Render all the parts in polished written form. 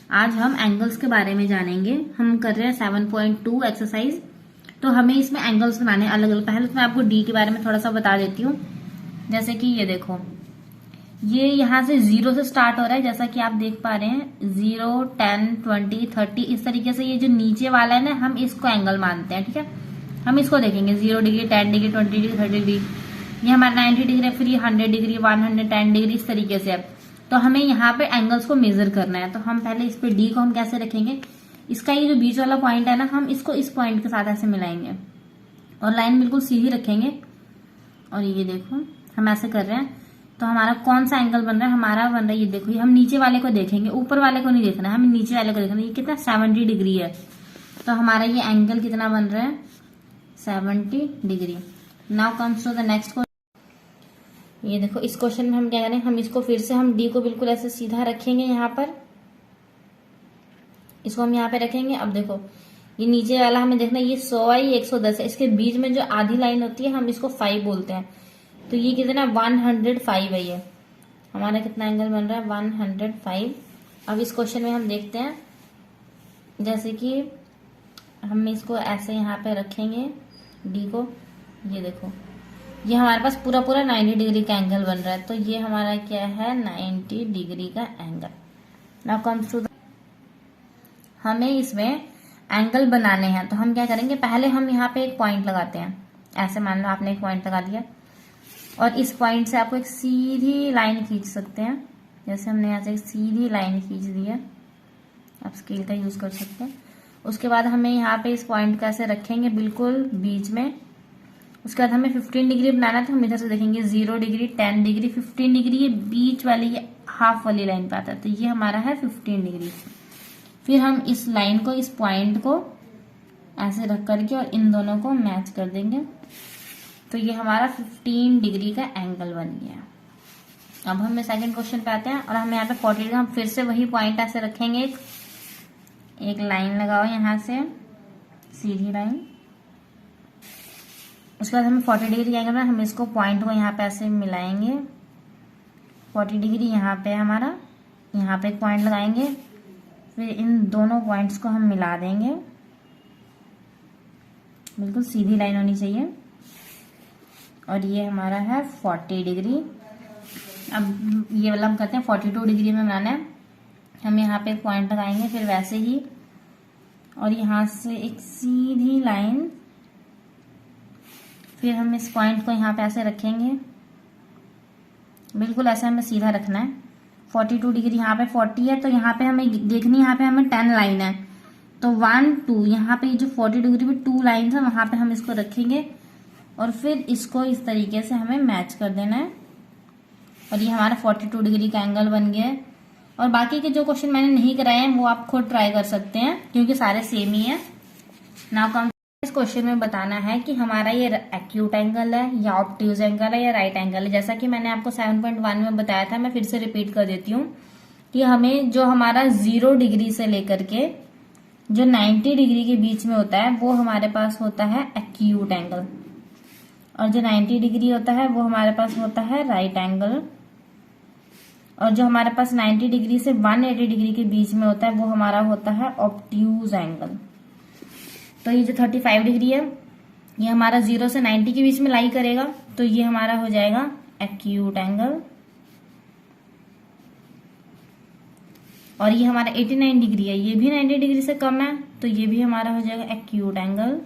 आज हम एंगल्स के बारे में जानेंगे। हम कर रहे हैं 7.2 एक्सरसाइज। तो हमें इसमें एंगल्स बनाने अलग अलग। पहले तो मैं आपको डी के बारे में थोड़ा सा बता देती हूँ। जैसे कि ये देखो, ये यहाँ से 0 से स्टार्ट हो रहा है, जैसा कि आप देख पा रहे हैं 0, 10, 20, 30 इस तरीके से। ये जो नीचे वाला है ना, हम इसको एंगल मानते हैं, ठीक है। हम इसको देखेंगे 0 डिग्री, 10 डिग्री, 20 डिग्री, 30 डिग्री। ये हमारा 90 डिग्री है, फिर ये 100 डिग्री, 110 डिग्री इस तरीके से है। तो हमें यहाँ पे एंगल्स को मेजर करना है। तो हम पहले इस पे डी को हम कैसे रखेंगे, इसका ये जो बीच वाला पॉइंट है ना, हम इसको इस पॉइंट के साथ ऐसे मिलाएंगे और लाइन बिल्कुल सीधी रखेंगे। और ये देखो हम ऐसे कर रहे हैं। तो हमारा कौन सा एंगल बन रहा है, हमारा बन रहा है ये देखो, ये हम नीचे वाले को देखेंगे, ऊपर वाले को नहीं देखना है, हमें नीचे वाले को देखना है। ये कितना 70 डिग्री है। तो हमारा ये एंगल कितना बन रहा है, 70 degree. Now comes to the next question. ये देखो, इस क्वेश्चन में हम क्या करें, हम इसको फिर से हम डी को बिल्कुल ऐसे सीधा रखेंगे। यहाँ पर इसको हम यहाँ पे रखेंगे। अब देखो, ये नीचे वाला हमें देखना, ये 100 है, ये 110 है। इसके बीच में जो आधी लाइन होती है, हम इसको 5 बोलते हैं। तो ये कितना 105 है। ये हमारा कितना एंगल बन रहा है, 105। अब इस क्वेश्चन में हम देखते हैं, जैसे कि हम इसको ऐसे यहाँ पे रखेंगे डी को। ये देखो, ये हमारे पास पूरा पूरा 90 डिग्री का एंगल बन रहा है। तो ये हमारा क्या है, 90 डिग्री का angle. Now comes to the, हमें इसमें एंगल बनाने हैं। तो हम क्या करेंगे, पहले हम यहाँ पे एक पॉइंट लगाते हैं। ऐसे मान लो आपने एक पॉइंट लगा दिया और इस पॉइंट से आपको एक सीधी लाइन खींच सकते हैं। जैसे हमने यहाँ से एक सीधी लाइन खींच दी है, आप स्केल का यूज कर सकते हैं। उसके बाद हमें यहाँ पे इस पॉइंट को ऐसे रखेंगे बिल्कुल बीच में। उसके बाद हमें 15 डिग्री बनाना है। तो हम इधर से देखेंगे 0 डिग्री, 10 डिग्री, 15 डिग्री। ये बीच वाली, ये हाफ वाली लाइन पे आता है। तो ये हमारा है 15 डिग्री। फिर हम इस लाइन को, इस पॉइंट को ऐसे रख करके और इन दोनों को मैच कर देंगे। तो ये हमारा 15 डिग्री का एंगल बन गया। अब हम सेकंड क्वेश्चन पे आते हैं और हमें यहाँ पे 40 डिग्री, हम फिर से वही पॉइंट ऐसे रखेंगे। एक लाइन लगाओ यहाँ से, सीधी लाइन। उसके बाद हमें 40 डिग्री का एंगल है, हम इसको पॉइंट को यहाँ पे ऐसे मिलाएंगे। 40 डिग्री यहाँ पे हमारा, यहाँ पे एक पॉइंट लगाएंगे, फिर इन दोनों पॉइंट्स को हम मिला देंगे। बिल्कुल सीधी लाइन होनी चाहिए। और ये हमारा है 40 डिग्री। अब ये वाला हम करते हैं 42 डिग्री में बनाना है। हम यहाँ पे एक पॉइंट लगाएंगे, फिर वैसे ही, और यहाँ से एक सीधी लाइन। फिर हम इस पॉइंट को यहाँ पे ऐसे रखेंगे, बिल्कुल ऐसे हमें सीधा रखना है। 42 डिग्री, यहाँ पे 40 है, तो यहाँ पे हमें देखनी, यहाँ पे हमें 10 लाइन है। तो 1, 2, यहाँ पे जो 40 डिग्री पे 2 लाइन है, वहां पे हम इसको रखेंगे और फिर इसको इस तरीके से हमें मैच कर देना है। और ये हमारा 42 डिग्री का एंगल बन गया है। और बाकी के जो क्वेश्चन मैंने नहीं कराए हैं वो आप खुद ट्राई कर सकते हैं, क्योंकि सारे सेम ही है। नाउ कम, इस क्वेश्चन में बताना है कि हमारा ये एक्यूट एंगल है या ऑब्ट्यूज एंगल है या राइट एंगल है। जैसा कि मैंने आपको 7.1 में बताया था, मैं फिर से रिपीट कर देती हूँ कि हमें जो हमारा 0 डिग्री से लेकर के जो 90 डिग्री के बीच में होता है, वो हमारे पास होता है एक्यूट एंगल। और जो 90 डिग्री होता है वो हमारे पास होता है राइट एंगल। और जो हमारे पास 90 डिग्री से 180 डिग्री के बीच में होता है, वो हमारा होता है ऑब्ट्यूज एंगल। तो ये जो 35 डिग्री है, ये हमारा 0 से 90 के बीच में लाई करेगा। तो ये हमारा हो जाएगा एक्यूट एंगल। और ये हमारा 89 डिग्री है, ये भी 90 डिग्री से कम है, तो ये भी हमारा हो जाएगा एक्यूट एंगल।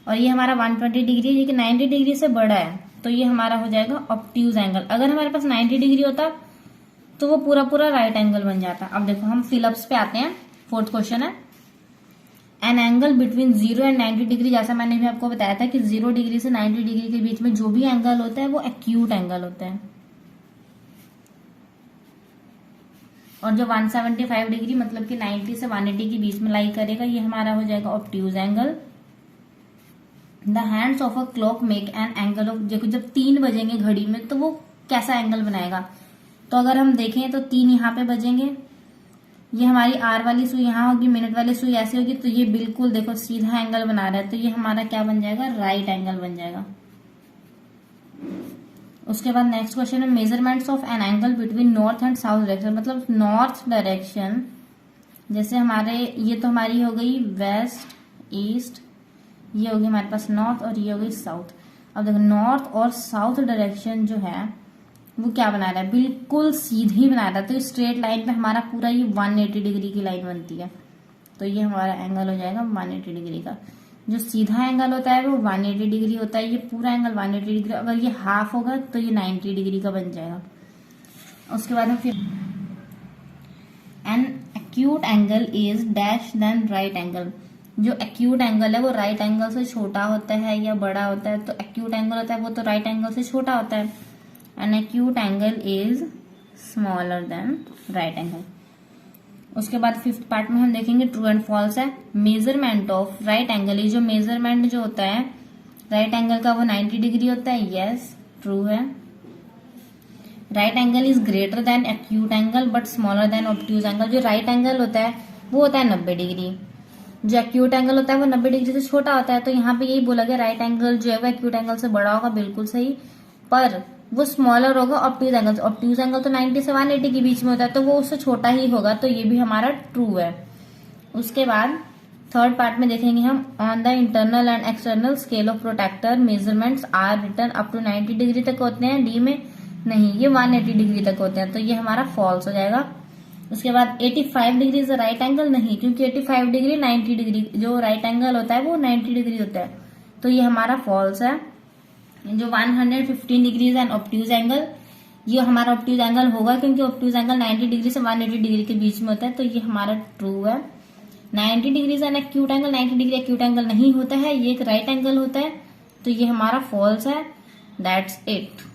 और ये हमारा 120 डिग्री है, ये कि 90 डिग्री से बड़ा है, तो ये हमारा हो जाएगा ऑब्ट्यूज एंगल। अगर हमारे पास 90 डिग्री होता तो वो पूरा पूरा राइट एंगल बन जाता। अब देखो, हम फिलअप्स पे आते हैं। फोर्थ क्वेश्चन है, an angle between 0 and 90 degree. जैसा मैंने भी आपको बताया था कि 0 डिग्री से 90 डिग्री के बीच में जो भी एंगल होता है वो एक्यूट एंगल होता है। और जो 175 डिग्री, मतलब कि 90 से 180 के बीच में लाई करेगा, ये हमारा हो जाएगा obtuse angle. The hands of a clock make an angle of, देखो जब 3 बजेंगे घड़ी में, तो वो कैसा एंगल बनाएगा। तो अगर हम देखें तो 3 यहाँ पे बजेंगे, ये हमारी आर वाली सुई यहाँ होगी, मिनट वाली सुई ऐसी होगी, तो ये बिल्कुल देखो सीधा एंगल बना रहा है। तो ये हमारा क्या बन जाएगा, राइट एंगल बन जाएगा। उसके बाद नेक्स्ट क्वेश्चन है measurements of an angle between north and south direction, मतलब नॉर्थ डायरेक्शन, जैसे हमारे ये तो हमारी हो गई वेस्ट ईस्ट, ये होगी हमारे पास नॉर्थ और ये हो गई साउथ। अब देखो नॉर्थ और साउथ डायरेक्शन जो है वो क्या बना रहा है, बिल्कुल सीधी बना रहा है, तो स्ट्रेट लाइन पे हमारा पूरा ये 180 डिग्री की लाइन बनती है, तो ये हमारा एंगल हो जाएगा 180 डिग्री का। जो सीधा एंगल होता है वो 180 डिग्री होता है, ये पूरा एंगल 180 डिग्री, अगर ये हाफ होगा तो ये 90 डिग्री का बन जाएगा। उसके बाद में फिर an acute angle is dash than right angle, जो एक्यूट एंगल है वो राइट एंगल से छोटा होता है या बड़ा होता है, तो एक्यूट एंगल होता है वो तो राइट एंगल से छोटा होता है। N acute angle is smaller than right angle. उसके बाद फिफ्थ पार्ट में हम देखेंगे ट्रू एंड फॉल्स है। मेजरमेंट ऑफ राइट एंगल, ये जो मेजरमेंट जो होता है राइट एंगल का वो 90 डिग्री होता है, यस ट्रू है। Right angle is greater than acute angle but smaller than obtuse angle, जो राइट एंगल होता है वो होता है 90 डिग्री, जो एक्यूट एंगल होता है वो 90 डिग्री से छोटा होता है। तो यहाँ पे यही बोला गया राइट एंगल जो है वो एक्यूट एंगल से बड़ा होगा, बिल्कुल सही, पर वो स्मॉलर होगा ऑब्ट्यूज एंगल से। ऑब्ट्यूज एंगल तो 90 से 180 के बीच में होता है, तो वो उससे छोटा ही होगा, तो ये भी हमारा ट्रू है। उसके बाद थर्ड पार्ट में देखेंगे हम on the internal and external scale of protractor measurements are return up to 90 degree तक होते हैं, डी में नहीं, ये 180 डिग्री तक होते हैं, तो ये हमारा फॉल्स हो जाएगा। उसके बाद 85 डिग्री से राइट एंगल नहीं, क्योंकि 85 डिग्री 90 डिग्री, जो राइट एंगल होता है वो 90 डिग्री होता है, तो ये हमारा फॉल्स है। जो 115 डिग्री एंड ऑब्ट्यूज एंगल, ये हमारा ऑब्ट्यूज एंगल होगा, क्योंकि ऑब्ट्यूज एंगल 90 डिग्री से 180 डिग्री के बीच में होता है, तो ये हमारा ट्रू है। 90 degree and acute angle, 90 degree acute angle नहीं होता है, ये एक राइट एंगल होता है, तो ये हमारा फॉल्स है। That's it.